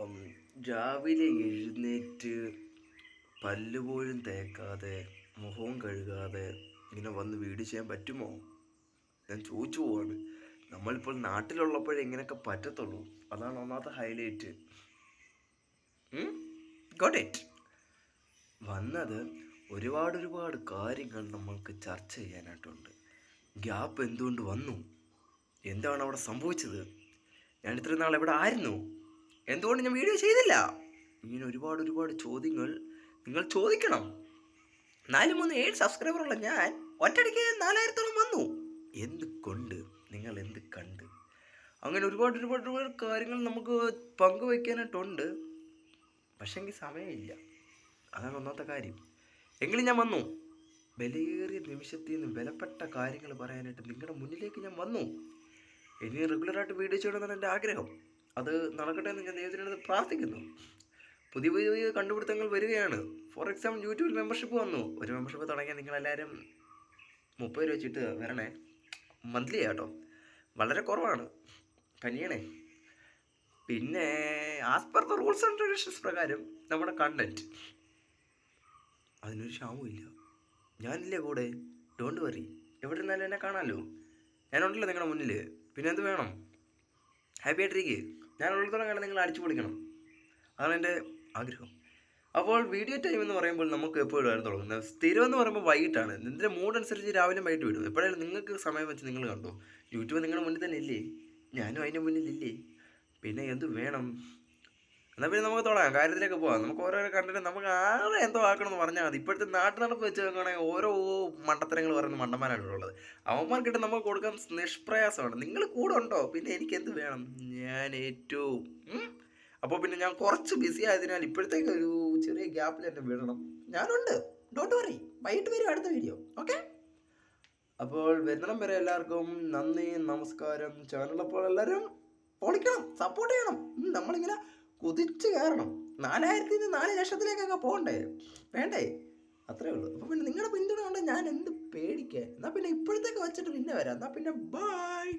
ഉം, രാവിലെ എഴുന്നേറ്റ് പല്ലുപോലും തേക്കാതെ മുഖവും കഴുകാതെ ഇങ്ങനെ വന്ന് വീഡിയോ ചെയ്യാൻ പറ്റുമോ? ഞാൻ ചോദിച്ചു പോവാണ്. നമ്മളിപ്പോൾ നാട്ടിലുള്ളപ്പോഴേ ഇങ്ങനെയൊക്കെ പറ്റത്തുള്ളൂ. അതാണ് ഒന്നാമത്തെ ഹൈലൈറ്റ്. Got it. വന്നത് ഒരുപാട് കാര്യങ്ങൾ നമ്മൾക്ക് ചർച്ച ചെയ്യാനായിട്ടുണ്ട്. ഗ്യാപ്പ് എന്തുകൊണ്ട് വന്നു? എന്താണ് അവിടെ സംഭവിച്ചത്? ഞാൻ ഇത്രയും നാൾ എവിടെ ആയിരുന്നു? എന്തുകൊണ്ട് ഞാൻ വീഡിയോ ചെയ്തില്ല? ഇങ്ങനെ ഒരുപാട് ചോദ്യങ്ങൾ നിങ്ങൾ ചോദിക്കണം. 437 സബ്സ്ക്രൈബറുള്ള ഞാൻ ഒറ്റയടിക്ക് 4000-ഓളം വന്നു. എന്തുകൊണ്ട്? നിങ്ങൾ എന്ത് കണ്ട്? അങ്ങനെ ഒരുപാട് കാര്യങ്ങൾ നമുക്ക് പങ്കുവയ്ക്കാനായിട്ടുണ്ട്. പക്ഷെങ്കിൽ സമയമില്ല. അതാണ് ഒന്നാമത്തെ കാര്യം. എങ്കിലും ഞാൻ വന്നു. വിലയേറിയ നിമിഷത്തിൽ നിന്ന് വിലപ്പെട്ട കാര്യങ്ങൾ പറയാനായിട്ട് നിങ്ങളുടെ മുന്നിലേക്ക് ഞാൻ വന്നു. ഇനി റെഗുലറായിട്ട് വീഡിയോ ചെയ്യണമെന്നാണ് എൻ്റെ ആഗ്രഹം. അത് നടക്കട്ടെ എന്ന് ഞാൻ ദൈവത്തിനടുത്ത് പ്രാർത്ഥിക്കുന്നു. പുതിയ കണ്ടുപിടുത്തങ്ങൾ വരികയാണ്. ഫോർ എക്സാമ്പിൾ യൂട്യൂബിൽ മെമ്പർഷിപ്പ് വന്നു. ഒരു മെമ്പർഷിപ്പ് തുടങ്ങിയാൽ നിങ്ങളെല്ലാവരും 30 രൂപ വെച്ചിട്ട് വരണേ. മന്ത്ലി ആട്ടോ, വളരെ കുറവാണ്. കനിയണേ. പിന്നെ as per the rules and regulations പ്രകാരം നമ്മുടെ കണ്ടൻറ്റ് അതിനൊരു ക്ഷാമവും. ഞാനില്ലേ കൂടെ. Don't worry. എവിടെ ഇരുന്നാലും എന്നെ കാണാമല്ലോ. ഞാനുണ്ടല്ലോ നിങ്ങളുടെ മുന്നിൽ. പിന്നെ എന്ത് വേണം? ഹാപ്പി ആയിട്ടിരിക്കുക. ഞാനുള്ളിടത്തോളം കാലം നിങ്ങൾ അടിച്ചു പൊളിക്കണം. അതാണ് എൻ്റെ ആഗ്രഹം. അപ്പോൾ വീഡിയോ ടൈം എന്ന് പറയുമ്പോൾ നമുക്ക് എപ്പോഴും തുടങ്ങുന്നത്. സ്ഥിരം എന്ന് പറയുമ്പോൾ വൈകിട്ടാണ്. നിൻ്റെ മൂഡ് അനുസരിച്ച് രാവിലെ വൈകിട്ട് വിടും. എപ്പോഴായാലും നിങ്ങൾക്ക് സമയം വെച്ച് നിങ്ങൾ കണ്ടോ. യൂട്യൂബ് നിങ്ങളുടെ മുന്നിൽ തന്നെ ഇല്ലേ? ഞാനും അതിൻ്റെ മുന്നിലില്ലേ? പിന്നെ എന്ത് വേണം? എന്നാൽ പിന്നെ നമുക്ക് തുടങ്ങാം, കാര്യത്തിലേക്ക് പോകാം. നമുക്ക് ഓരോരോ കണ്ടിട്ട് നമുക്ക് ആരെ എന്തോ ആക്കണമെന്ന് പറഞ്ഞാൽ മതി. ഇപ്പോഴത്തെ നാട്ടു നടപ്പ് വെച്ച് നോക്കുകയാണെങ്കിൽ ഓരോ മണ്ടത്തരങ്ങൾ പറയുന്ന മണ്ടന്മാരായിട്ടുള്ളത്. അവന്മാർക്കിട്ട് നമുക്ക് കൊടുക്കാൻ നിഷ്പ്രയാസമാണ്. നിങ്ങൾ കൂടെ ഉണ്ടോ? പിന്നെ എനിക്ക് എന്ത് വേണം? ഞാൻ ഏറ്റവും അപ്പോൾ പിന്നെ ഞാൻ കുറച്ച് ബിസി ആയതിനാൽ ഇപ്പോഴത്തേക്ക് ഒരു ചെറിയ ഗ്യാപ്പിൽ എന്നെ വിടണം. ഞാനുണ്ട്. Don't worry. വൈകിട്ട് വരും അടുത്ത വീഡിയോ. ഓക്കെ. അപ്പോൾ വരുന്നിടം വരെ എല്ലാവർക്കും നന്ദി, നമസ്കാരം. ചാനലപ്പോൾ എല്ലാവരും പൊളിക്കണം, സപ്പോർട്ട് ചെയ്യണം. നമ്മളിങ്ങനെ കുതിച്ച് കയറണം. 4000-ൽ നിന്ന് 4 ലക്ഷത്തിലേക്കൊക്കെ പോകണ്ടേ? വേണ്ടേ? അത്രേ ഉള്ളൂ. അപ്പോൾ പിന്നെ നിങ്ങളുടെ പിന്തുണ കൊണ്ട് ഞാൻ എന്ത് പേടിക്കാൻ? എന്നാൽ പിന്നെ ഇപ്പോഴത്തേക്ക് വെച്ചിട്ട് പിന്നെ വരാം. എന്നാൽ പിന്നെ ബൈ.